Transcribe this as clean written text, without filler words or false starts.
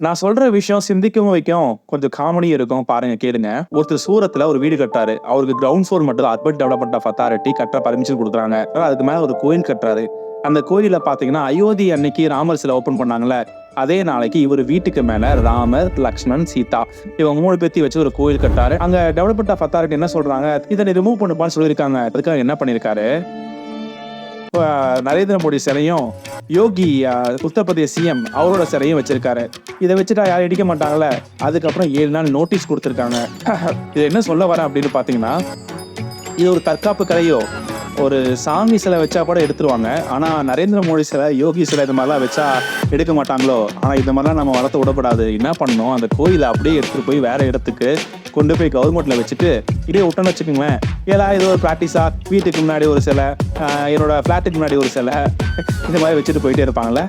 நான் சொல்ற விஷயம் சிந்திக்கவும் வைக்கும். கொஞ்சம் காமெடியும் இருக்கும். பாருங்க கேளுங்க. ஒருத்தர் சூரத்ல ஒரு வீடு கட்டுறாரு. அவருக்கு கிரவுண்ட் ஃப்ளோர் மட்டும் அர்பன் டெவலப்மென்ட் ஆஃப் அத்தாரிட்டி கட்ட பர்மிஷன் குடுக்குறாங்க. அதுக்கு மேல ஒரு கோயில் கட்டுறாரு. அந்த கோயில்ல பார்த்தீங்கன்னா, அயோத்தி அன்னைக்கு ராமர் சிலை ஓப்பன் பண்ணாங்கல்ல, அதே நாளைக்கு இவரு வீட்டுக்கு மேல ராமர், லக்ஷ்மண், சீதா இவங்க 3 பேத்தையும் வச்சு ஒரு கோயில் கட்டாரு. அங்க டெவலப்மென்ட் ஆஃப் அத்தாரிட்டி என்ன சொல்றாங்க, இத நீ ரிமூவ் பண்ணுப்பான்னு சொல்லியிருக்காங்க. அதுக்காக என்ன பண்ணியிருக்காரு, நரேந்திர மோடி சிலையும், யோகி உத்தரப்பிரதேச சிஎம் அவரோட சிலையும் வச்சிருக்காரு. இதை வச்சுட்டா யாரும் இடிக்க மாட்டாங்கல்ல. அதுக்கப்புறம் 7 நாள் நோட்டீஸ் கொடுத்துருக்காங்க. இது என்ன சொல்ல வரேன் அப்படின்னு பாத்தீங்கன்னா, இது ஒரு தற்காப்பு கலையோ, ஒரு சாமி சிலை வச்சா கூட எடுத்துருவாங்க. ஆனா நரேந்திர மோடி சிலை, யோகி சிலை இது மாதிரிலாம் வச்சா எடுக்க மாட்டாங்களோ. ஆனா இந்த மாதிரிலாம் நம்ம வளர்த்த விடப்படாது. என்ன பண்ணணும், அந்த கோயிலை அப்படியே எடுத்துட்டு போய் வேற இடத்துக்கு கொண்டு போய் கவர்மெண்ட்ல வச்சுட்டு இதே விட்டோன்னு வச்சுக்கோங்களேன். ஏதா இது ஒரு ப்ராக்டிஸா வீட்டுக்கு முன்னாடி ஒரு சிலை, என்னோட ஃபிளாட்டுக்கு முன்னாடி ஒரு சிலை, இந்த மாதிரி வச்சுட்டு போயிட்டே இருப்பாங்கல்ல.